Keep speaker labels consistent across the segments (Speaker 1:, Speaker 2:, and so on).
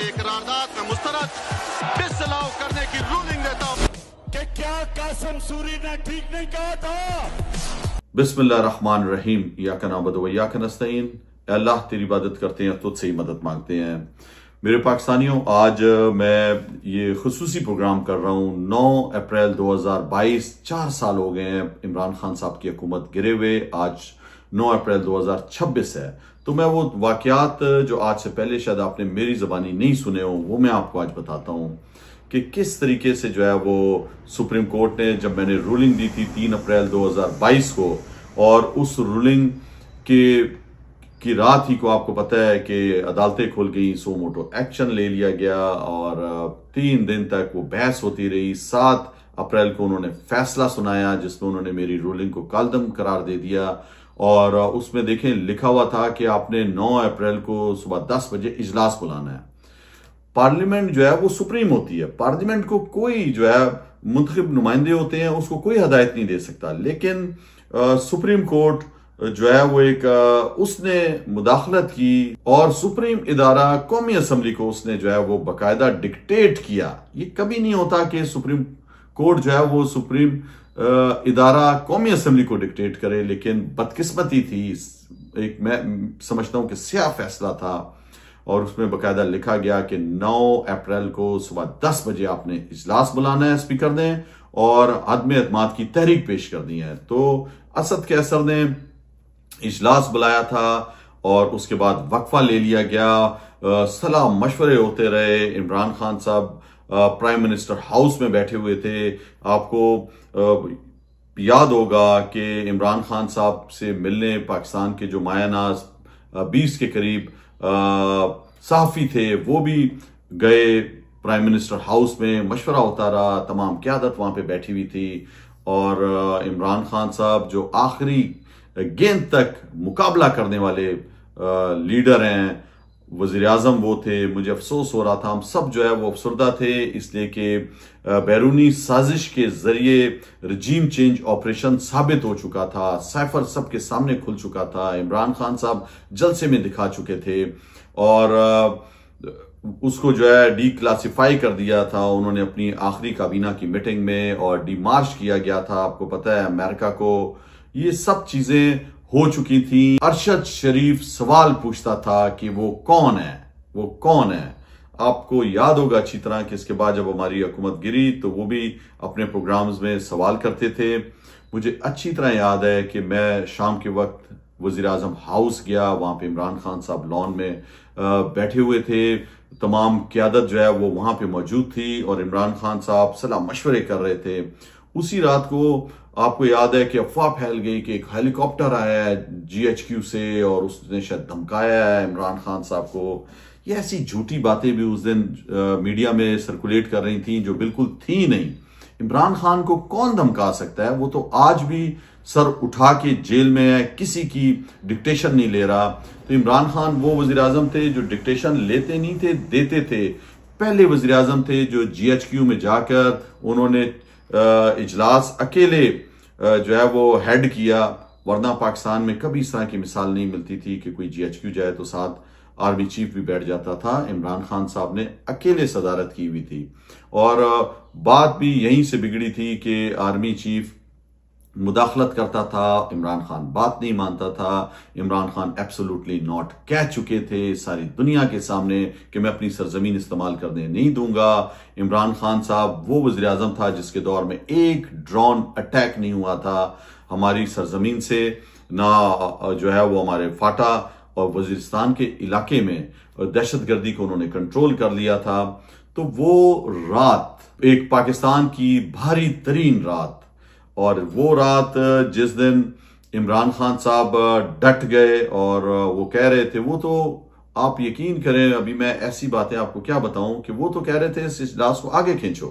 Speaker 1: ये करारदाद में मुस्तरद डिसअलाउ करने की रूलिंग देता हूं
Speaker 2: कि क्या कासिम सूरी ने ठीक नहीं कहा था।
Speaker 3: बिस्मिल्लाहिर्रहमानिर्रहीम इय्याका नअबुदु व इय्याका नस्तईन। अल्लाह तेरी इबादत करते हैं, तुझसे ही मदद मांगते हैं। मेरे पाकिस्तानियों, आज मैं ये खुसूसी प्रोग्राम कर रहा हूँ। 9 अप्रैल 2022, 4 साल हो गए हैं इमरान खान साहब की हुकूमत गिरे हुए। आज 9 अप्रैल 2026 है, तो मैं वो वाकयात जो आज से पहले शायद आपने मेरी ज़बानी नहीं सुने हो, वो मैं आपको आज बताता हूँ कि किस तरीके से जो है वो सुप्रीम कोर्ट ने, जब मैंने रूलिंग दी थी 3 अप्रैल 2022 को, और उस रूलिंग की रात ही को आपको पता है कि अदालतें खुल गई, सो मोटो एक्शन ले लिया गया और 3 दिन तक वो बहस होती रही। 7 अप्रैल को उन्होंने फैसला सुनाया जिसमें उन्होंने मेरी रूलिंग को कालदम करार दे दिया, और उसमें देखें लिखा हुआ था कि आपने 9 अप्रैल को सुबह 10 बजे इजलास बुलाना है। पार्लियामेंट जो है वो सुप्रीम होती है, पार्लियामेंट को कोई जो है मुंतखब नुमाइंदे होते हैं, उसको कोई हदायत नहीं दे सकता। लेकिन सुप्रीम कोर्ट जो है वो उसने मुदाखलत की और सुप्रीम इदारा कौमी असम्बली को उसने जो है वो बाकायदा डिक्टेट किया। ये कभी नहीं होता कि सुप्रीम कोर्ट जो है वो सुप्रीम इदारा कौमी असम्बली को डिक्टेट करे, लेकिन बदकिस्मती थी, एक मैं समझता हूं कि स्याह फैसला था, और उसमें बाकायदा लिखा गया कि 9 अप्रैल को सुबह 10 बजे आपने इजलास बुलाना है स्पीकर ने, और अदम एतमाद की तहरीक पेश कर दी है। तो असद कैसर ने इजलास बुलाया था और उसके बाद वक्फा ले लिया गया, सलाह मशवरे होते रहे। इमरान खान साहब प्राइम मिनिस्टर हाउस में बैठे हुए थे। आपको याद होगा कि इमरान खान साहब से मिलने पाकिस्तान के जो मायानाज 20 के करीब सहाफी थे, वो भी गए प्राइम मिनिस्टर हाउस में, मशवरा होता रहा, तमाम क़यादत वहां पे बैठी हुई थी, और इमरान खान साहब जो आखिरी गेंद तक मुकाबला करने वाले लीडर हैं, वजीर आजम वो थे। मुझे अफसोस हो रहा था, हम सब जो है वो अफसरदा थे, इसलिए कि बैरूनी साजिश के जरिए रजीम चेंज ऑपरेशन साबित हो चुका था, साइफर सबके सामने खुल चुका था, इमरान खान साहब जलसे में दिखा चुके थे, और उसको जो है डी क्लासिफाई कर दिया था उन्होंने अपनी आखिरी काबीना की मीटिंग में, और डी मार्च किया गया था, आपको पता है, अमेरिका को। ये सब चीजें हो चुकी थी। अरशद शरीफ सवाल पूछता था कि वो कौन है, वो कौन है। आपको याद होगा अच्छी तरह कि इसके बाद जब हमारी हुकूमत गिरी तो वो भी अपने प्रोग्राम्स में सवाल करते थे। मुझे अच्छी तरह याद है कि मैं शाम के वक्त वजीर आजम हाउस गया, वहां पे इमरान खान साहब लॉन में बैठे हुए थे, तमाम क़यादत जो है वो वहां पे मौजूद थी, और इमरान खान साहब सलाह मशवरे कर रहे थे। उसी रात को आपको याद है कि अफवाह फैल गई कि एक हेलीकॉप्टर आया है GHQ से और उसने शायद धमकाया है इमरान खान साहब को। ये ऐसी झूठी बातें भी उस दिन मीडिया में सर्कुलेट कर रही थी जो बिल्कुल थी नहीं। इमरान खान को कौन धमका सकता है? वो तो आज भी सर उठा के जेल में है, किसी की डिक्टेशन नहीं ले रहा। तो इमरान खान वो वजीर आजम थे जो डिक्टेशन लेते नहीं थे, देते थे। पहले वजीर आजम थे जो GHQ में जाकर उन्होंने इजलास अकेले जो है वो हेड किया, वरना पाकिस्तान में कभी इस तरह की मिसाल नहीं मिलती थी कि कोई GHQ जाए तो साथ आर्मी चीफ भी बैठ जाता था। इमरान खान साहब ने अकेले सदारत की हुई थी, और बात भी यहीं से बिगड़ी थी कि आर्मी चीफ मुदाखलत करता था, इमरान खान बात नहीं मानता था। इमरान खान एब्सोल्युटली नॉट कह चुके थे सारी दुनिया के सामने कि मैं अपनी सरजमीन इस्तेमाल करने नहीं दूंगा। इमरान खान साहब वो वज़ीर आज़म था जिसके दौर में एक ड्रोन अटैक नहीं हुआ था हमारी सरजमीन से, ना जो है वो हमारे फाटा और वजीरिस्तान के इलाके में दहशतगर्दी को उन्होंने कंट्रोल कर लिया था। तो वो रात एक पाकिस्तान की भारी तरीन रात, और वो रात जिस दिन इमरान खान साहब डट गए और वो कह रहे थे, वो तो आप यकीन करें, अभी मैं ऐसी बातें आपको क्या बताऊं कि वो तो कह रहे थे इस इजलास को आगे खींचो,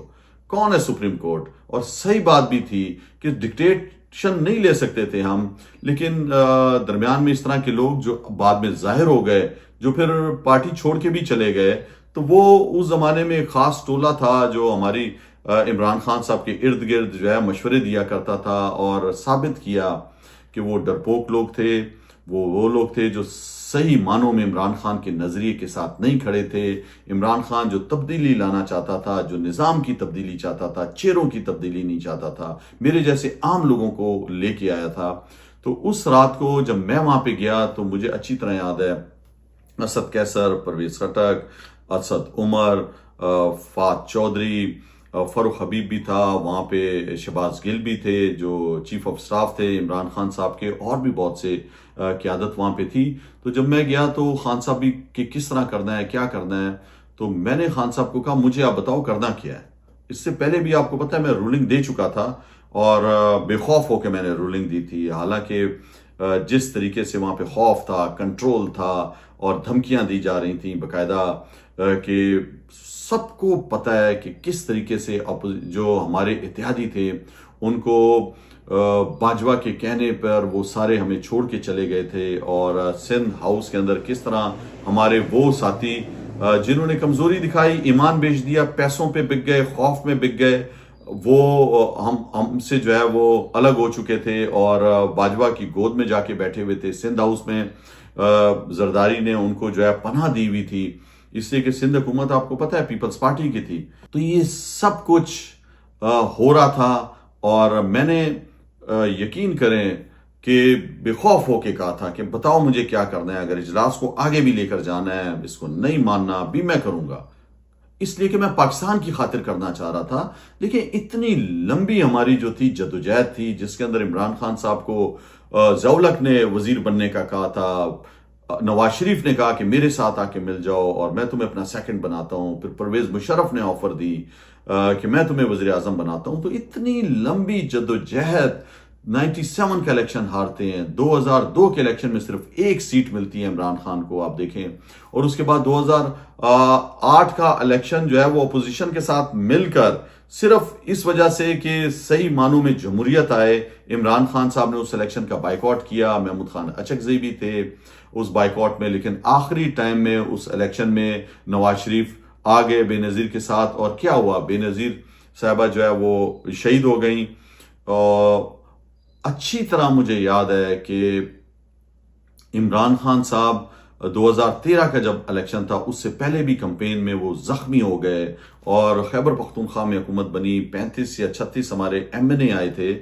Speaker 3: कौन है सुप्रीम कोर्ट। और सही बात भी थी कि डिक्टेशन नहीं ले सकते थे हम, लेकिन दरमियान में इस तरह के लोग जो बाद में जाहिर हो गए, जो फिर पार्टी छोड़ के भी चले गए, तो वो उस जमाने में एक खास टोला था जो हमारी इमरान खान साहब के इर्द गिर्द जो है मशवरे दिया करता था, और साबित किया कि वो डरपोक लोग थे, वो लोग थे जो सही मानों में इमरान खान के नजरिए के साथ नहीं खड़े थे। इमरान खान जो तब्दीली लाना चाहता था, जो निजाम की तब्दीली चाहता था, चेहरों की तब्दीली नहीं चाहता था, मेरे जैसे आम लोगों को लेके आया था। तो उस रात को जब मैं वहां पे गया तो मुझे अच्छी तरह याद है, असद कैसर, परवेज खटक, असद उमर, फात चौधरी, फरूख हबीब भी था वहां पे, शहबाज गिल भी थे जो चीफ ऑफ स्टाफ थे इमरान खान साहब के, और भी बहुत से क़यादत वहां पे थी। तो जब मैं गया तो खान साहब भी कि किस तरह करना है, क्या करना है, तो मैंने खान साहब को कहा मुझे आप बताओ करना क्या है। इससे पहले भी आपको पता है मैं रूलिंग दे चुका था और बेखौफ होकर मैंने रूलिंग दी थी। हालांकि जिस तरीके से वहां पे खौफ था, कंट्रोल था और धमकियां दी जा रही थी बाकायदा, कि सबको पता है कि किस तरीके से जो हमारे इत्तेहादी थे उनको बाजवा के कहने पर वो सारे हमें छोड़ के चले गए थे, और सिंध हाउस के अंदर किस तरह हमारे वो साथी जिन्होंने कमजोरी दिखाई, ईमान बेच दिया, पैसों पे बिक गए, खौफ में बिक गए, वो हमसे जो है वो अलग हो चुके थे और बाजवा की गोद में जाके बैठे हुए थे। सिंध हाउस में जरदारी ने उनको जो है पनाह दी हुई थी, इसलिए कि सिंध हुकूमत आपको पता है पीपल्स पार्टी की थी। तो ये सब कुछ हो रहा था और मैंने यकीन करें कि बेखौफ होके कहा था कि बताओ मुझे क्या करना है, अगर इजलास को आगे भी लेकर जाना है, इसको नहीं मानना भी मैं करूंगा, इसलिए कि मैं पाकिस्तान की खातिर करना चाह रहा था। लेकिन इतनी लंबी हमारी जो थी जदोजहद थी, जिसके अंदर इमरान खान साहब को ज़ौलक ने वजीर बनने का कहा था, नवाज शरीफ ने कहा कि मेरे साथ आके मिल जाओ और मैं तुम्हें अपना सेकंड बनाता हूं, फिर परवेज मुशर्रफ ने ऑफर दी कि मैं तुम्हें वजीर आजम बनाता हूं। तो इतनी लंबी जद्दोजहद, 97 का इलेक्शन हारते हैं, 2002 के इलेक्शन में सिर्फ एक सीट मिलती है इमरान खान को, आप देखें, और उसके बाद 2008 का इलेक्शन जो है वो अपोजिशन के साथ मिलकर सिर्फ इस वजह से कि सही मानों में जमहूरियत आए, इमरान खान साहब ने उस इलेक्शन का बाइकआउट किया। महमूद खान अचकज़ई भी थे उस बाइकआउट में, लेकिन आखिरी टाइम में उस इलेक्शन में नवाज शरीफ आ गए बेनजीर के साथ, और क्या हुआ, बेनजीर साहबा जो है वो शहीद हो गई। और अच्छी तरह मुझे याद है कि इमरान खान साहब 2013 का जब इलेक्शन था उससे पहले भी कैंपेन में वो जख्मी हो गए और खैबर पख्तूनख्वा में हुकूमत बनी, 35 या 36 हमारे एमएनए आए थे।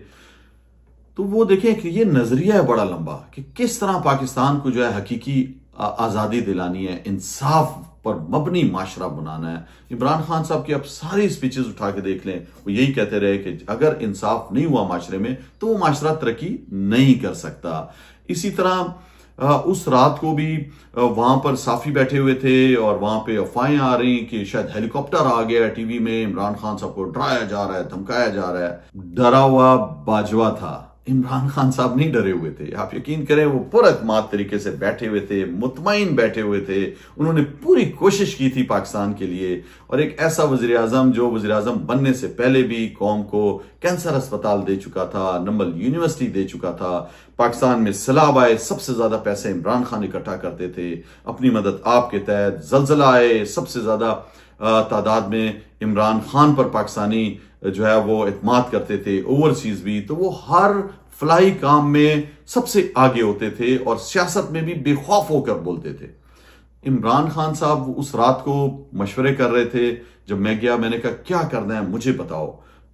Speaker 3: तो वो देखें कि ये नजरिया है बड़ा लंबा कि किस तरह पाकिस्तान को जो है हकीकी आजादी दिलानी है, इंसाफ पर मबनी माशरा बनाना है। इमरान खान साहब की आप सारी स्पीचेस उठा के देख लें, वो यही कहते रहे कि अगर इंसाफ नहीं हुआ माशरे में तो वो माशरा तरक्की नहीं कर सकता। इसी तरह उस रात को भी वहां पर साफी बैठे हुए थे और वहां पे अफवाहें आ रही कि शायद हेलीकॉप्टर आ गया टीवी में, इमरान खान साहब को डराया जा रहा है, धमकाया जा रहा है। डरा हुआ बाजवा था, इमरान खान साहब नहीं डरे हुए थे। आप यकीन करें वो पुरअतमाद तरीके से बैठे हुए थे, मुतमईन बैठे हुए थे। उन्होंने पूरी कोशिश की थी पाकिस्तान के लिए, और एक ऐसा वजीर आजम जो वजीर आजम बनने से पहले भी कौम को कैंसर अस्पताल दे चुका था, नंबल यूनिवर्सिटी दे चुका था, पाकिस्तान में सैलाब आए सबसे ज्यादा पैसे इमरान खान इकट्ठा करते थे अपनी मदद आपके तहत, जलजला आए सबसे ज्यादा तादाद में इमरान खान पर पाकिस्तानी जो है वो इत्माद करते थे, ओवरसीज भी। तो वो हर फलाई काम में सबसे आगे होते थे और सियासत में भी बेखौफ होकर बोलते थे। इमरान खान साहब उस रात को मशवरे कर रहे थे। जब मैं गया मैंने कहा क्या करना है मुझे बताओ।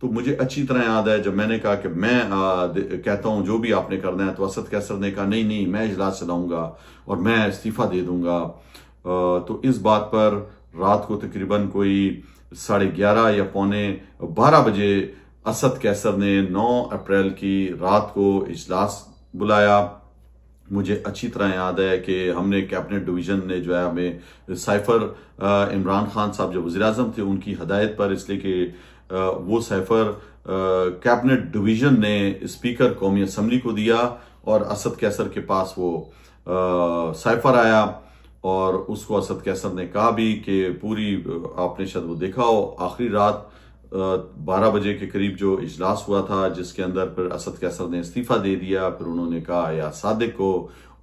Speaker 3: तो मुझे अच्छी तरह याद है जब मैंने कहा कि मैं कहता हूं जो भी आपने करना है, तो असद कैसर ने कहा नहीं नहीं मैं इजलास चलाऊंगा और मैं इस्तीफा दे दूंगा। तो इस बात पर रात को तकरीबन कोई 11:30 या 11:45 बजे असद कैसर ने 9 अप्रैल की रात को इजलास बुलाया। मुझे अच्छी तरह याद है कि हमने कैबिनेट डिवीजन ने जो है हमें साइफर इमरान खान साहब जो वज़ीर आज़म थे उनकी हदायत पर, इसलिए कि वो साइफर कैबिनेट डिवीजन ने स्पीकर कौमी असम्बली को दिया और असद कैसर के पास वो साइफर आया और उसको असद कैसर ने कहा भी कि पूरी आपने शायद वो देखा हो आखिरी रात 12 बजे के करीब जो इजलास हुआ था जिसके अंदर फिर असद कैसर ने इस्तीफा दे दिया। फिर उन्होंने कहा अयाज सादिक को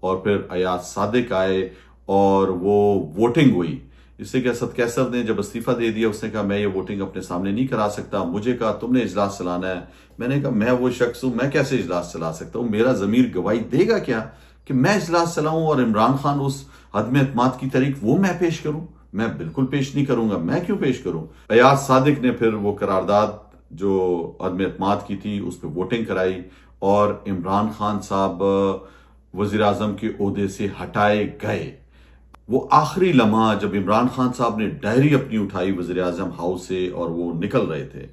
Speaker 3: और फिर अयाज सादिक आए और वो वोटिंग हुई। इससे कि असद कैसर ने जब इस्तीफा दे दिया उसने कहा मैं ये वोटिंग अपने सामने नहीं करा सकता। मुझे कहा तुमने इजलास चलाना है। मैंने कहा मैं वो शख्स हूं, मैं कैसे इजलास चला सकता हूं, मेरा जमीर गवाही देगा क्या कि मैं इजलास चलाऊं और इमरान खान उस अदम एतमाद की तारीख वो मैं पेश करूं? मैं बिल्कुल पेश नहीं करूंगा। मैं क्यों पेश करूं? अयाज सादिक ने फिर वो करारदाद जो अदम एतमाद की थी उस पर वोटिंग कराई और इमरान खान साहब वजीर आजम के ओहदे से हटाए गए। वो आखिरी लम्हा जब इमरान खान साहब ने डायरी अपनी उठाई वजीर आजम हाउस से और वो निकल रहे थे,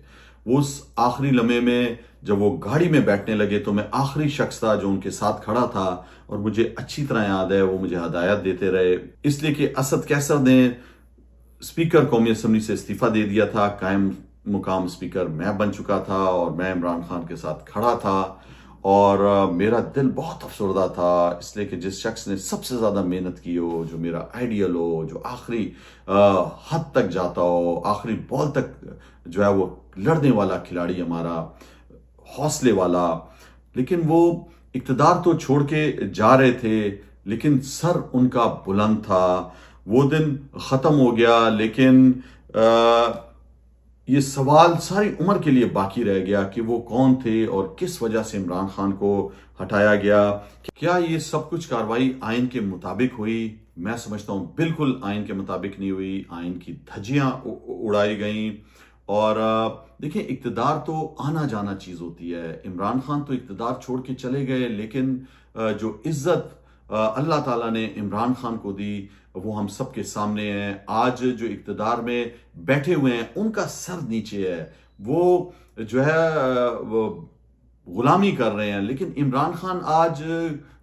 Speaker 3: वो उस आखिरी लम्हे में जब वो गाड़ी में बैठने लगे तो मैं आखिरी शख्स था जो उनके साथ खड़ा था और मुझे अच्छी तरह याद है वो मुझे हदायत देते रहे, इसलिए कि असद कैसर ने स्पीकर कौमी असम्बली से इस्तीफा दे दिया था, कायम मुकाम स्पीकर मैं बन चुका था और मैं इमरान खान के साथ खड़ा था और मेरा दिल बहुत अफसरदा था, इसलिए कि जिस शख्स ने सबसे ज्यादा मेहनत की हो, जो मेरा आइडियल हो, जो आखिरी हद तक जाता हो, आखिरी बॉल तक जो है वो लड़ने वाला खिलाड़ी हमारा, हौसले वाला, लेकिन वो इक्तदार तो छोड़ के जा रहे थे लेकिन सर उनका बुलंद था। वो दिन खत्म हो गया लेकिन ये सवाल सारी उम्र के लिए बाकी रह गया कि वो कौन थे और किस वजह से इमरान खान को हटाया गया। क्या ये सब कुछ कार्रवाई आइन के मुताबिक हुई? मैं समझता हूं बिल्कुल आइन के मुताबिक नहीं हुई। आइन की धज्जियां उड़ाई गई और देखिए, इक्तदार तो आना जाना चीज होती है। इमरान खान तो इक्तदार छोड़ के चले गए लेकिन जो इज्जत अल्लाह ताला ने इमरान खान को दी वो हम सबके सामने है। आज जो इक्तदार में बैठे हुए हैं उनका सर नीचे है, वो जो है वो गुलामी कर रहे हैं, लेकिन इमरान खान आज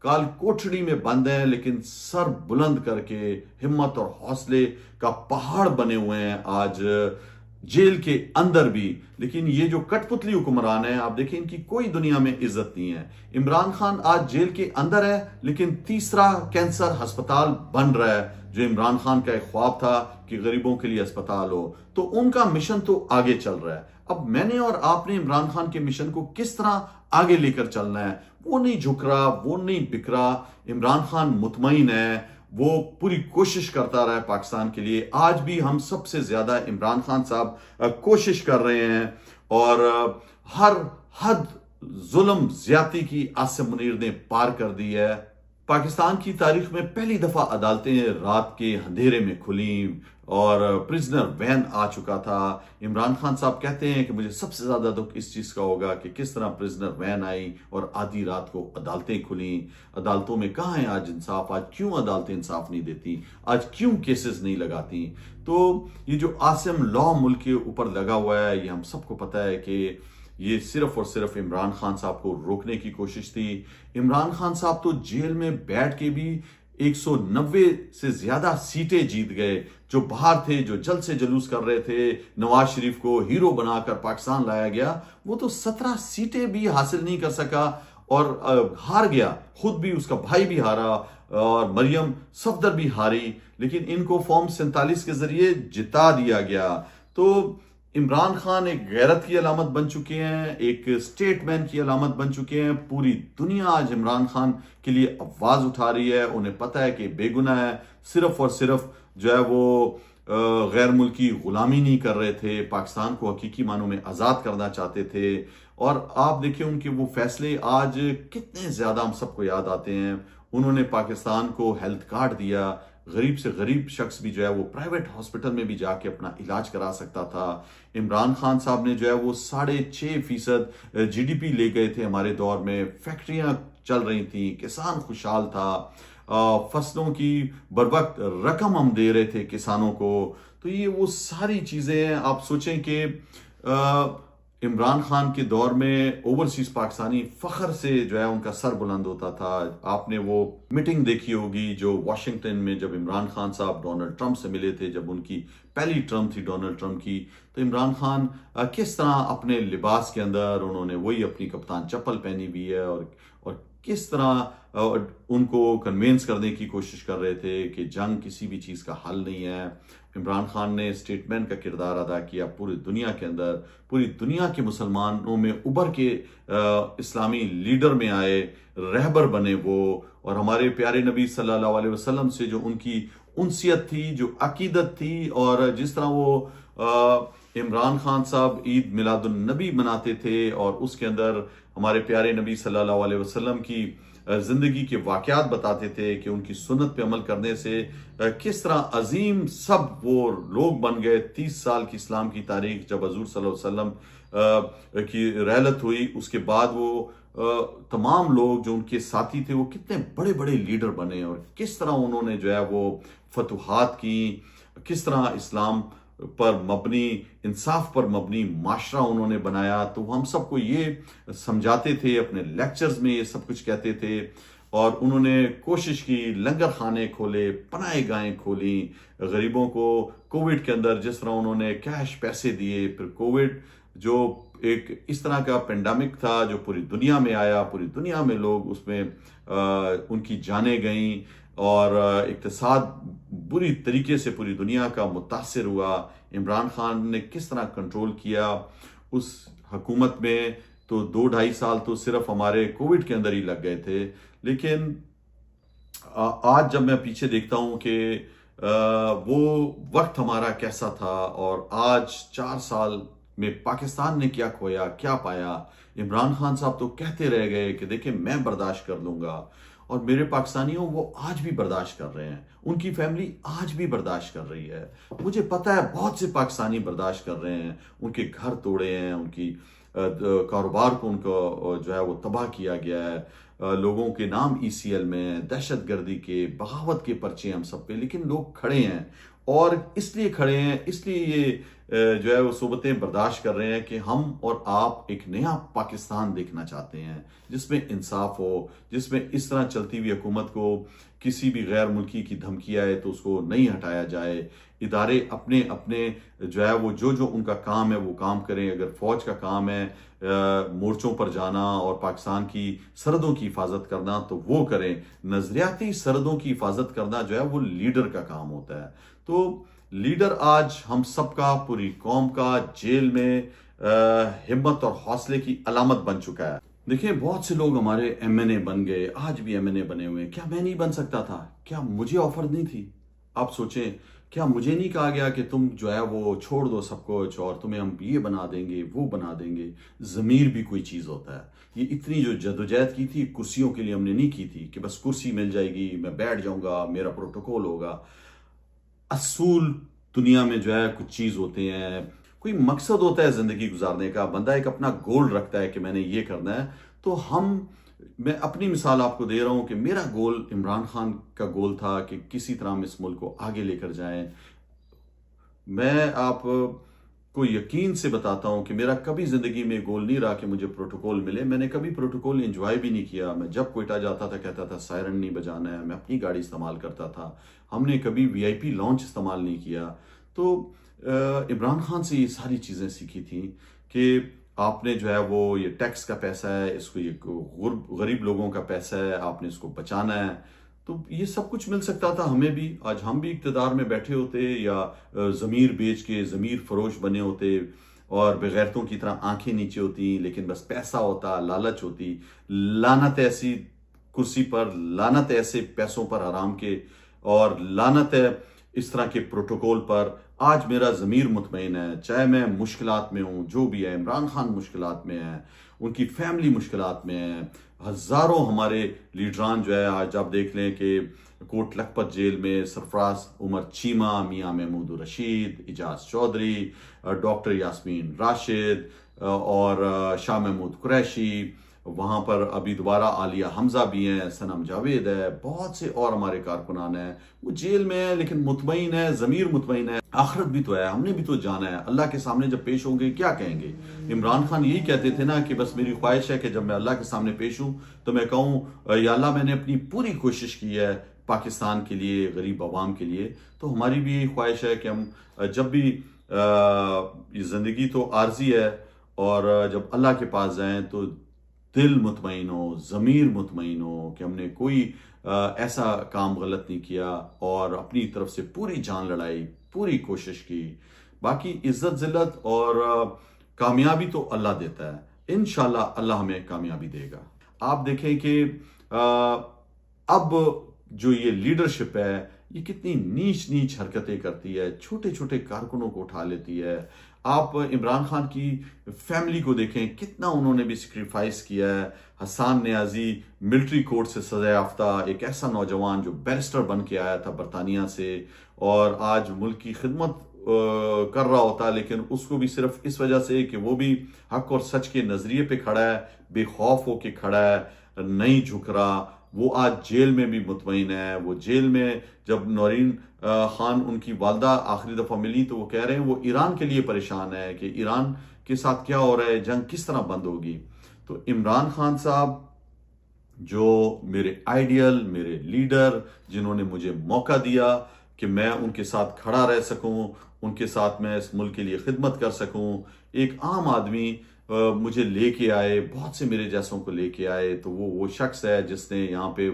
Speaker 3: काल कोठड़ी में बंद है लेकिन सर बुलंद करके हिम्मत और हौसले का पहाड़ बने हुए हैं आज जेल के अंदर भी। लेकिन ये जो कठपुतली हुक्मरान है, आप देखें इनकी कोई दुनिया में इज्जत नहीं है। इमरान खान आज जेल के अंदर है लेकिन तीसरा कैंसर अस्पताल बन रहा है, जो इमरान खान का एक ख्वाब था कि गरीबों के लिए अस्पताल हो, तो उनका मिशन तो आगे चल रहा है। अब मैंने और आपने इमरान खान के मिशन को किस तरह आगे लेकर चलना है? वो नहीं झुक रहा, वो नहीं बिक रहा। इमरान खान मुतमईन है, वो पूरी कोशिश करता रहा है पाकिस्तान के लिए। आज भी हम सबसे ज्यादा इमरान खान साहब कोशिश कर रहे हैं और हर हद जुल्म ज्यादती की आसिम मुनीर ने पार कर दी है। पाकिस्तान की तारीख में पहली दफा अदालतें रात के अंधेरे में खुली और प्रिजनर वैन आ चुका था। इमरान खान साहब कहते हैं कि मुझे सबसे ज्यादा दुख इस चीज का होगा कि किस तरह प्रिजनर वैन आई और आधी रात को अदालतें खुली। अदालतों में कहाँ है आज इंसाफ? आज क्यों अदालतें इंसाफ नहीं देती? आज क्यों केसेस नहीं लगाती? तो ये जो आसिम लॉ मुल्क के ऊपर लगा हुआ है, ये हम सबको पता है कि ये सिर्फ और सिर्फ इमरान खान साहब को रोकने की कोशिश थी। इमरान खान साहब तो जेल में बैठ के भी 190 से ज्यादा सीटें जीत गए। जो बाहर थे, जो जल्द से जुलूस कर रहे थे, नवाज शरीफ को हीरो बनाकर पाकिस्तान लाया गया, वो तो 17 सीटें भी हासिल नहीं कर सका और हार गया। खुद भी, उसका भाई भी हारा और मरियम सफदर भी हारी, लेकिन इनको फॉर्म 47 के जरिए जिता दिया गया। तो इमरान खान एक गैरत की अलामत बन चुके हैं, एक स्टेटमैन की अलामत बन चुके हैं। पूरी दुनिया आज इमरान खान के लिए आवाज उठा रही है। उन्हें पता है कि बेगुनाह है, सिर्फ और सिर्फ जो है वो गैर मुल्की गुलामी नहीं कर रहे थे, पाकिस्तान को हकीकी मानों में आजाद करना चाहते थे। और आप देखिए उनके वो फैसले आज कितने ज्यादा हम सबको याद आते हैं। उन्होंने पाकिस्तान को हेल्थ कार्ड दिया, गरीब से गरीब शख्स भी जो है वो प्राइवेट हॉस्पिटल में भी जाके अपना इलाज करा सकता था। इमरान खान साहब ने जो है वो 6.5% GDP ले गए थे हमारे दौर में। फैक्ट्रियां चल रही थी, किसान खुशहाल था, फसलों की बरवक्त रकम हम दे रहे थे किसानों को। तो ये वो सारी चीजें, आप सोचें कि इमरान खान के दौर में ओवरसीज पाकिस्तानी फख्र से जो है उनका सर बुलंद होता था। आपने वो मीटिंग देखी होगी जो वाशिंगटन में जब इमरान खान साहब डोनाल्ड ट्रंप से मिले थे, जब उनकी पहली टर्म थी डोनाल्ड ट्रंप की। तो इमरान खान किस तरह अपने लिबास के अंदर उन्होंने वही अपनी कप्तान चप्पल पहनी हुई है और किस तरह उनको कन्वेंस करने की कोशिश कर रहे थे कि जंग किसी भी चीज का हल नहीं है। इमरान खान ने स्टेटमैन का किरदार अदा किया पूरी दुनिया के अंदर। पूरी दुनिया के मुसलमानों में उभर के इस्लामी लीडर में आए, रहबर बने वो। और हमारे प्यारे नबी सल्लल्लाहु अलैहि वसल्लम से जो उनकी उनसियत थी, जो अकीदत थी, और जिस तरह वो इमरान खान साहब ईद मिलादुन नबी मनाते थे और उसके अंदर हमारे प्यारे नबी सल्लल्लाहु अलैहि वसल्लम की जिंदगी के वाकयात बताते थे कि उनकी सुन्नत पे अमल करने से किस तरह अजीम सब वो लोग बन गए। 30 साल की इस्लाम की तारीख जब हजूर सल्लल्लाहु अलैहि वसल्लम की रहलत हुई, उसके बाद वो तमाम लोग जो उनके साथी थे वो कितने बड़े बड़े लीडर बने और किस तरह उन्होंने जो है वो फतुहात की, किस तरह इस्लाम पर मबनी, इंसाफ पर मबनी माशरा उन्होंने बनाया। तो हम सबको ये समझाते थे, अपने लेक्चर्स में ये सब कुछ कहते थे और उन्होंने कोशिश की, लंगर खाने खोले, पनाहे गाहें खोली गरीबों को। कोविड के अंदर जिस तरह उन्होंने कैश पैसे दिए, फिर कोविड जो एक इस तरह का पेंडेमिक था जो पूरी दुनिया में आया, पूरी दुनिया में लोग उसमें उनकी जानें गईं और इक्तिसाद बुरी तरीके से पूरी दुनिया का मुतासिर हुआ। इमरान खान ने किस तरह कंट्रोल किया उस हुकूमत में, तो 2-2.5 साल तो सिर्फ हमारे कोविड के अंदर ही लग गए थे। लेकिन आज जब मैं पीछे देखता हूं कि वो वक्त हमारा कैसा था और आज 4 साल में पाकिस्तान ने क्या खोया, क्या पाया। इमरान खान साहब तो कहते रह गए कि देखिए मैं बर्दाश्त कर लूंगा, और मेरे पाकिस्तानियों वो आज भी बर्दाश्त कर रहे हैं, उनकी फैमिली आज भी बर्दाश्त कर रही है। मुझे पता है बहुत से पाकिस्तानी बर्दाश्त कर रहे हैं, उनके घर तोड़े हैं, उनकी कारोबार को उनको जो है वो तबाह किया गया है, लोगों के नाम ECL में, दहशतगर्दी के, बगावत के पर्चे हम सब पे, लेकिन लोग खड़े हैं और इसलिए खड़े हैं, इसलिए ये जो है वो सोबतें बर्दाश्त कर रहे हैं कि हम और आप एक नया पाकिस्तान देखना चाहते हैं जिसमें इंसाफ हो, जिसमें इस तरह चलती हुई हुकूमत को किसी भी गैर मुल्की की धमकी आए तो उसको नहीं हटाया जाए। इदारे अपने अपने जो है वो जो उनका काम है वो काम करें। अगर फौज का काम है मोर्चों पर जाना और पाकिस्तान की सरहदों की हिफाजत करना तो वो करें। नजरियाती सरहदों की हिफाजत करना जो है वो लीडर का काम होता है। तो लीडर आज हम सबका, पूरी कौम का जेल में हिम्मत और हौसले की अलामत बन चुका है। देखिए बहुत से लोग हमारे MNA बन गए, आज भी MNA बने हुए हैं। क्या मैं नहीं बन सकता था? क्या मुझे ऑफर नहीं थी? आप सोचें, क्या मुझे नहीं कहा गया कि तुम जो है वो छोड़ दो सब कुछ और तुम्हें हम ये बना देंगे, वो बना देंगे? ज़मीर भी कोई चीज़ होता है। ये इतनी जो जदोजहद की थी कुर्सियों के लिए हमने नहीं की थी कि बस कुर्सी मिल जाएगी, मैं बैठ जाऊंगा, मेरा प्रोटोकॉल होगा। असूल दुनिया में जो है कुछ चीज़ होते हैं, कोई मकसद होता है जिंदगी गुजारने का। बंदा एक अपना गोल रखता है कि मैंने ये करना है। तो मैं अपनी मिसाल आपको दे रहा हूं कि मेरा गोल, इमरान खान का गोल था कि किसी तरह हम इस मुल्क को आगे लेकर जाएं। मैं आपको यकीन से बताता हूं कि मेरा कभी जिंदगी में गोल नहीं रहा कि मुझे प्रोटोकॉल मिले। मैंने कभी प्रोटोकॉल एंजॉय भी नहीं किया। मैं जब कोयटा जाता था कहता था सायरन नहीं बजाना है, मैं अपनी गाड़ी इस्तेमाल करता था। हमने कभी VIP लॉन्च इस्तेमाल नहीं किया। तो इमरान खान से ये सारी चीज़ें सीखी थी कि आपने जो है वो ये टैक्स का पैसा है, इसको ये गरीब लोगों का पैसा है, आपने इसको बचाना है। तो ये सब कुछ मिल सकता था हमें भी। आज हम भी इक़्तिदार में बैठे होते या ज़मीर बेच के ज़मीर फरोश बने होते और बेगैरतों की तरह आंखें नीचे होती, लेकिन बस पैसा होता, लालच होती, लानत ऐसी कुर्सी पर, लानत ऐसे पैसों पर हराम के, और लानत है इस तरह के प्रोटोकॉल पर। आज मेरा ज़मीर मुतमईन है, चाहे मैं मुश्किलात में हूँ, जो भी है। इमरान खान मुश्किलात में है, उनकी फैमिली मुश्किलात में है। हज़ारों हमारे लीडरान जो है, आज आप देख लें कि कोट लखपत जेल में सरफराज उमर चीमा, मियाँ महमूद रशीद, इजाज चौधरी, डॉक्टर यास्मीन राशिद और शाह महमूद कुरैशी, वहाँ पर अभी दोबारा आलिया हमजा भी हैं, सनम जावेद है, बहुत से और हमारे कारकुनान हैं। वो जेल में है लेकिन मुतमईन है, ज़मीर मुतमईन है। आखिरत भी तो है, हमने भी तो जाना है। अल्लाह के सामने जब पेश होंगे क्या कहेंगे? इमरान खान यही कहते थे ना कि बस मेरी ख्वाहिश है कि जब मैं अल्लाह के सामने पेश हूँ तो मैं कहूँ या अल्लाह मैंने अपनी पूरी कोशिश की है पाकिस्तान के लिए, गरीब अवाम के लिए। तो हमारी भी यही ख्वाहिश है कि हम जब भी ये ज़िंदगी तो आर्जी है, और जब अल्लाह के पास जाएं तो दिल मुतमईन हो, ज़मीर मुतमईन हो कि हमने कोई ऐसा काम गलत नहीं किया और अपनी तरफ से पूरी जान लड़ाई, पूरी कोशिश की। बाकी इज्जत जिल्लत और कामयाबी तो अल्लाह देता है। इंशाल्लाह अल्लाह हमें कामयाबी देगा। आप देखें कि अब जो ये लीडरशिप है ये कितनी नीच नीच हरकतें करती है, छोटे छोटे कारकुनों को उठा लेती है। आप इमरान खान की फैमिली को देखें, कितना उन्होंने भी सेक्रीफाइस किया है। हसन नियाजी मिलिट्री कोर्ट से सजा याफ्ता एक ऐसा नौजवान जो बैरिस्टर बन के आया था बरतानिया से, और आज मुल्क की खिदमत कर रहा होता, लेकिन उसको भी सिर्फ इस वजह से कि वो भी हक और सच के नजरिए पे खड़ा है, बेखौफ होके खड़ा है, नहीं झुक रहा, वो आज जेल में भी मुतमईन है। वो जेल में जब नौरीन खान उनकी वालदा आखिरी दफा मिली तो वो कह रहे हैं वो ईरान के लिए परेशान है कि ईरान के साथ क्या हो रहा है, जंग किस तरह बंद होगी। तो इमरान खान साहब जो मेरे आइडियल, मेरे लीडर, जिन्होंने मुझे मौका दिया कि मैं उनके साथ खड़ा रह सकूं, उनके साथ मैं इस मुल्क के लिए खिदमत कर सकूं, एक आम आदमी मुझे लेके आए, बहुत से मेरे जैसों को लेके आए, तो वो शख्स है जिसने यहाँ पे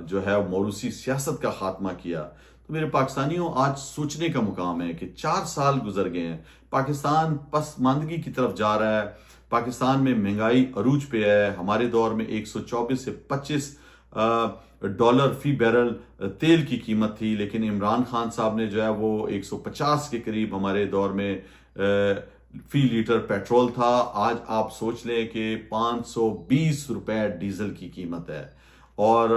Speaker 3: जो है मौरूसी सियासत का खात्मा किया। तो मेरे पाकिस्तानियों, आज सोचने का मुकाम है कि 4 साल गुजर गए हैं, पाकिस्तान पसमानदगी की तरफ जा रहा है, पाकिस्तान में महंगाई अरूज पे है। हमारे दौर में 124 से 25 डॉलर फी बैरल तेल की कीमत थी, लेकिन इमरान खान साहब ने जो है वो 150 के करीब हमारे दौर में फी लीटर पेट्रोल था। आज आप सोच लें कि 520 रुपए डीजल की कीमत है, और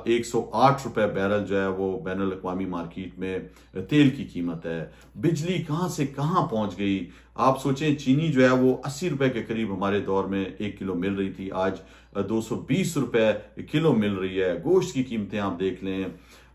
Speaker 3: 108 रुपए बैरल जो है वो बैनुल अक़वामी मार्केट में तेल की कीमत है। बिजली कहां से कहां पहुंच गई। आप सोचें, चीनी जो है वो 80 रुपए के करीब हमारे दौर में 1 किलो मिल रही थी, आज 220 रुपए किलो मिल रही है। गोश्त की कीमतें आप देख लें,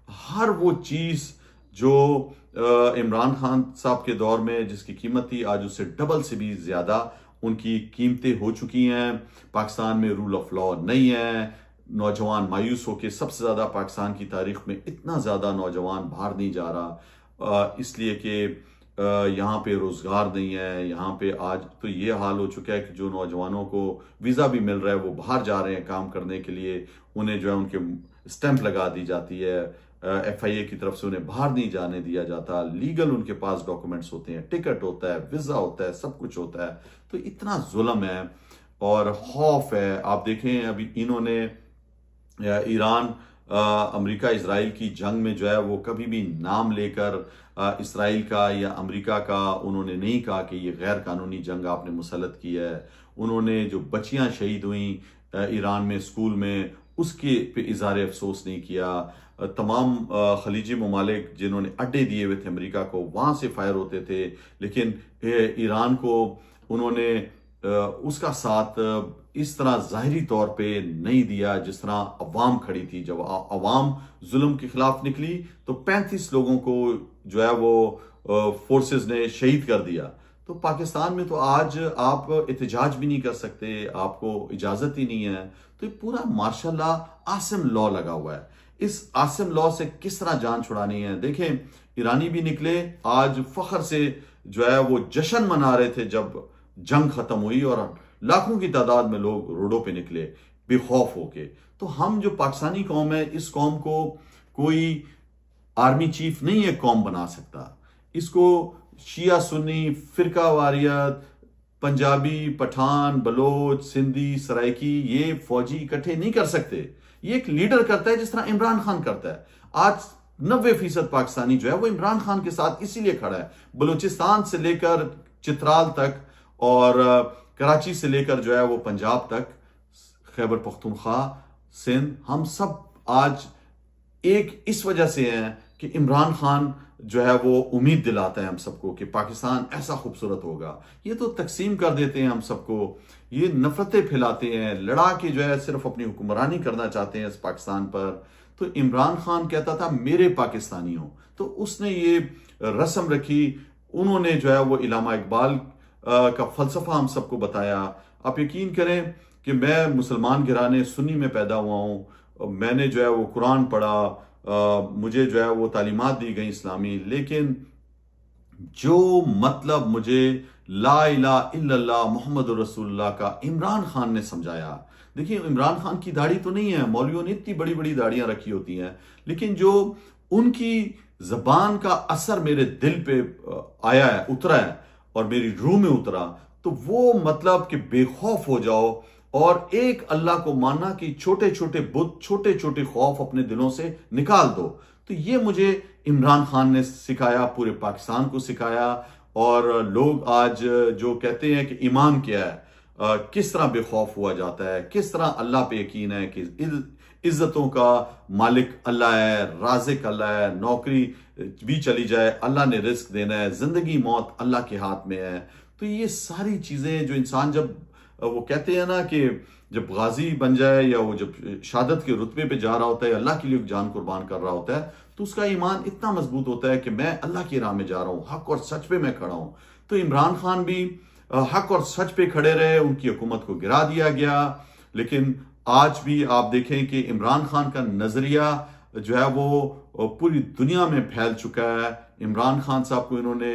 Speaker 3: हर वो चीज जो इमरान खान साहब के दौर में जिसकी कीमत थी, आज उससे डबल से भी ज्यादा उनकी कीमतें हो चुकी हैं। पाकिस्तान में रूल ऑफ लॉ नहीं है, नौजवान मायूस होकर, सबसे ज्यादा पाकिस्तान की तारीख में इतना ज्यादा नौजवान बाहर नहीं जा रहा, इसलिए कि यहाँ पे रोजगार नहीं है। यहाँ पे आज तो ये हाल हो चुका है कि जो नौजवानों को वीजा भी मिल रहा है वो बाहर जा रहे हैं काम करने के लिए, उन्हें जो है उनके स्टैंप लगा दी जाती है, FIA की तरफ से उन्हें बाहर नहीं जाने दिया जाता। लीगल उनके पास डॉक्यूमेंट्स होते हैं, टिकट होता है, वीजा होता है, सब कुछ होता है। तो इतना जुल्म है और खौफ है। आप देखें, अभी इन्होंने ईरान अमेरिका इजराइल की जंग में जो है वो कभी भी नाम लेकर इजराइल का या अमेरिका का उन्होंने नहीं कहा कि ये गैर कानूनी जंग आपने मुसल्लत की है। उन्होंने जो बच्चियां शहीद हुई ईरान में स्कूल में, उसके पे इजहार अफसोस नहीं किया। तमाम खलीजी ममालिक जिन्होंने अड्डे दिए हुए थे अमेरिका को, वहां से फायर होते थे, लेकिन ईरान को उन्होंने उसका साथ इस तरह जाहिरी तौर पे नहीं दिया जिस तरह अवाम खड़ी थी। जब अवाम जुल्म के खिलाफ निकली तो 35 लोगों को जो है वो फोर्सेस ने शहीद कर दिया। तो पाकिस्तान में तो आज आप एहतजाज भी नहीं कर सकते, आपको इजाजत ही नहीं है। तो ये पूरा मार्शल लॉ, आसिम लॉ लगा हुआ है। इस आसिम लॉ से किस तरह जान छुड़ानी है। देखें, ईरानी भी निकले, आज फख्र से जो है वो जश्न मना रहे थे जब जंग खत्म हुई, और लाखों की तादाद में लोग रोडों पे निकले बेखौफ होके। तो हम जो पाकिस्तानी कौम है, इस कौम को कोई आर्मी चीफ नहीं एक कौम बना सकता। इसको शिया सुन्नी फिरका वारियत, पंजाबी, पठान, बलोच, सिंधी, सराइकी, ये फौजी इकट्ठे नहीं कर सकते। ये एक लीडर करता है जिस तरह इमरान खान करता है। आज 90% पाकिस्तानी जो है वो इमरान खान के साथ इसीलिए खड़ा है। बलूचिस्तान से लेकर चित्राल तक और कराची से लेकर जो है वो पंजाब तक, खैबर पख्तूनख्वा, सिंध, हम सब आज एक इस वजह से हैं कि इमरान खान जो है वो उम्मीद दिलाता है हम सबको कि पाकिस्तान ऐसा खूबसूरत होगा। ये तो तकसीम कर देते हैं हम सबको, ये नफरतें फैलाते हैं, लड़ा के जो है सिर्फ अपनी हुक्मरानी करना चाहते हैं इस पाकिस्तान पर। तो इमरान खान कहता था मेरे पाकिस्तानियों, तो उसने ये रस्म रखी। उन्होंने जो है वो इलामा इकबाल का फलसफा हम सबको बताया। आप यकीन करें कि मैं मुसलमान घराने सुन्नी में पैदा हुआ हूँ, मैंने जो है वो कुरान पढ़ा, मुझे जो है वो तालीमात दी गई इस्लामी, लेकिन जो मतलब मुझे ला इलाहा इल्लल्लाह मुहम्मद रसूलुल्लाह का इमरान खान ने समझाया। देखिए, इमरान खान की दाढ़ी तो नहीं है, मौलवियों ने इतनी बड़ी बड़ी दाढ़ियां रखी होती हैं, लेकिन जो उनकी जबान का असर मेरे दिल पे आया है, उतरा है और मेरी रूह में उतरा, तो वो मतलब कि बेखौफ हो जाओ और एक अल्लाह को मानना कि छोटे छोटे बुत, छोटे छोटे खौफ अपने दिलों से निकाल दो। तो ये मुझे इमरान खान ने सिखाया, पूरे पाकिस्तान को सिखाया। और लोग आज जो कहते हैं कि ईमान क्या है, किस तरह बेखौफ हुआ जाता है, किस तरह अल्लाह पे यकीन है कि इज्जतों का मालिक अल्लाह है, राज़िक अल्लाह है, नौकरी भी चली जाए अल्लाह ने रिस्क देना है, जिंदगी मौत अल्लाह के हाथ में है। तो ये सारी चीजें जो इंसान, जब वो कहते हैं ना कि जब गाजी बन जाए या वो जब शहादत के रुतबे पे जा रहा होता है, अल्लाह के लिए जान कुर्बान कर रहा होता है, तो उसका ईमान इतना मजबूत होता है कि मैं अल्लाह की राह में जा रहा हूँ, हक और सच पे मैं खड़ा हूं। तो इमरान खान भी हक और सच पे खड़े रहे, उनकी हुकूमत को गिरा दिया गया। लेकिन आज भी आप देखें कि इमरान खान का नजरिया जो है वो पूरी दुनिया में फैल चुका है। इमरान खान साहब को इन्होंने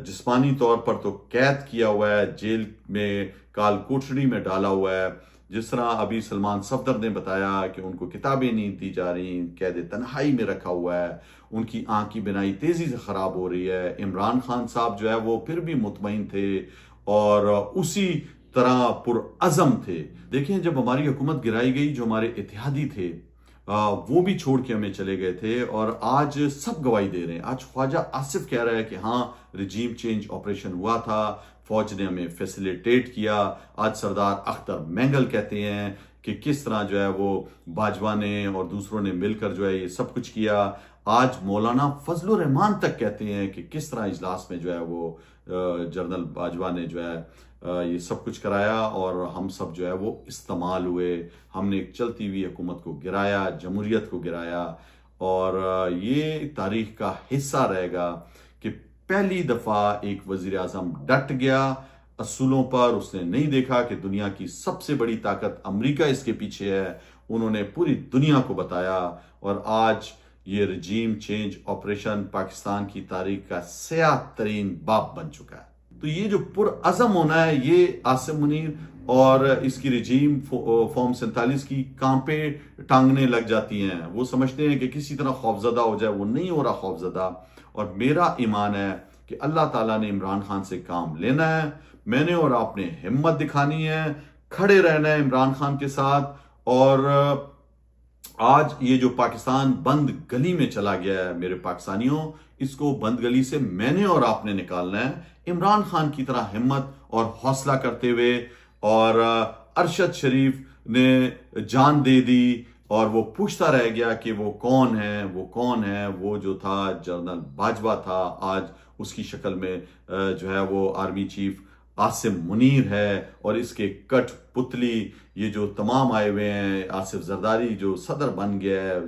Speaker 3: जिस्मानी तौर पर तो कैद किया हुआ है, जेल में काल कोठरी में डाला हुआ है। जिस तरह अभी सलमान सफदर ने बताया कि उनको किताबें नहीं दी जा रही, कैद तन्हाई में रखा हुआ है, उनकी आंख की बिनाई तेजी से खराब हो रही है। इमरान खान साहब जो है वो फिर भी मुतमईन थे और उसी तरह पुरअज़म थे। देखें, जब हमारी हुकूमत गिराई गई, जो हमारे इत्तेहादी थे वो भी छोड़ के हमें चले गए थे और आज सब गवाही दे रहे हैं। आज ख्वाजा आसिफ कह रहा है कि हाँ, रिजीम चेंज ऑपरेशन हुआ था, फौज ने हमें फैसिलिटेट किया। आज सरदार अख्तर मैंगल कहते हैं कि किस तरह जो है वो बाजवा ने और दूसरों ने मिलकर जो है ये सब कुछ किया। आज मौलाना फजलुर रहमान तक कहते हैं कि किस तरह इजलास में जो है वो जनरल बाजवा ने जो है ये सब कुछ कराया और हम सब जो है वो इस्तेमाल हुए। हमने एक चलती हुई हुकूमत को गिराया, जमहूरियत को गिराया। और ये तारीख का हिस्सा रहेगा कि पहली दफा एक वजीर आजम डट गया असूलों पर। उसने नहीं देखा कि दुनिया की सबसे बड़ी ताकत अमेरिका इसके पीछे है। उन्होंने पूरी दुनिया को बताया और आज ये रिजीम चेंज ऑपरेशन पाकिस्तान की तारीख का स्याह तरीन बाब बन चुका है। तो ये जो पुरअज़म होना है, ये आसिम मुनीर और इसकी रिजीम फॉर्म 47 की कांपे टांगने लग जाती हैं। वो समझते हैं कि किसी तरह खौफजदा हो जाए, वो नहीं हो रहा खौफजदा। और मेरा ईमान है कि अल्लाह ताला ने इमरान खान से काम लेना है। मैंने और आपने हिम्मत दिखानी है, खड़े रहना है इमरान खान के साथ। और आज ये जो पाकिस्तान बंद गली में चला गया है मेरे पाकिस्तानियों, इसको बंद गली से मैंने और आपने निकालना है इमरान खान की तरह हिम्मत और हौसला करते हुए। और अरशद शरीफ ने जान दे दी और वो पूछता रह गया कि वो कौन है, वो कौन है। वो जो था जनरल बाजवा था, आज उसकी शक्ल में जो है वो आर्मी चीफ आसिम मुनीर है। और इसके कठपुतली ये जो तमाम आए हुए हैं, आसिफ जरदारी जो सदर बन गया है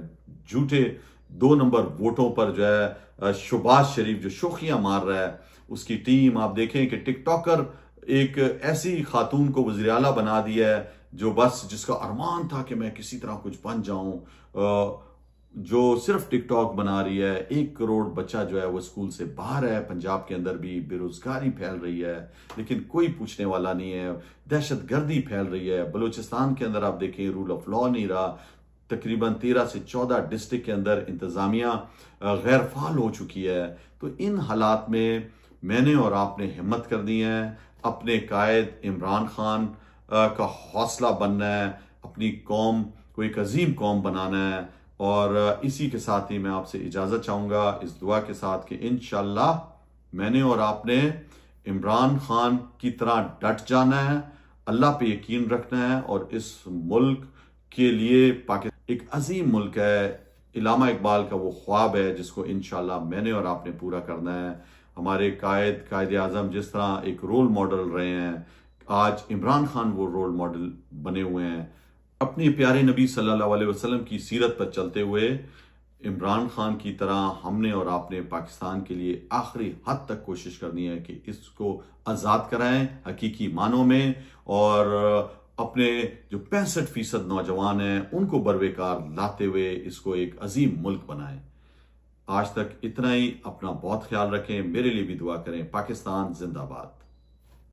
Speaker 3: झूठे 2 नंबर वोटों पर, जो है शहबाज शरीफ जो शोखियां मार रहा है, उसकी टीम। आप देखें कि टिकटॉकर एक ऐसी खातून को वज़ीर आला बना दिया है जो बस जिसका अरमान था कि मैं किसी तरह कुछ बन जाऊं, जो सिर्फ टिकटॉक बना रही है। 1 करोड़ बच्चा जो है वो स्कूल से बाहर है। पंजाब के अंदर भी बेरोजगारी फैल रही है, लेकिन कोई पूछने वाला नहीं है। दहशत गर्दी फैल रही है। बलूचिस्तान के अंदर आप देखें रूल ऑफ लॉ नहीं रहा। तकरीबन 13 से 14 डिस्ट्रिक्ट के अंदर इंतजामिया गैर फाल हो चुकी है। तो इन हालात में मैंने और आपने हिम्मत करनी है, अपने कायद इमरान खान का हौसला बनना है, अपनी कौम को एक अजीम कौम बनाना है। और इसी के साथ ही मैं आपसे इजाज़त चाहूँगा इस दुआ के साथ कि इंशाअल्लाह मैंने और आपने इमरान खान की तरह डट जाना है, अल्लाह पे यकीन रखना है। और इस मुल्क के लिए पाकिस्तान एक अजीम मुल्क है। इलामा इकबाल का वो ख्वाब है जिसको इंशाअल्लाह मैंने और आपने पूरा करना है। हमारे कायद आज़म जिस तरह एक रोल मॉडल रहे हैं, आज इमरान खान वो रोल मॉडल बने हुए हैं। अपने प्यारे नबी सल्लल्लाहु अलैहि वसल्लम की सीरत पर चलते हुए इमरान खान की तरह हमने और आपने पाकिस्तान के लिए आखिरी हद तक कोशिश करनी है कि इसको आज़ाद कराएं हकीकी मानों में। और अपने जो 65% नौजवान हैं उनको बरवेकार लाते हुए इसको एक अजीम मुल्क बनाएं। आज तक इतना ही। अपना बहुत ख्याल रखें, मेरे लिए भी दुआ करें। पाकिस्तान जिंदाबाद।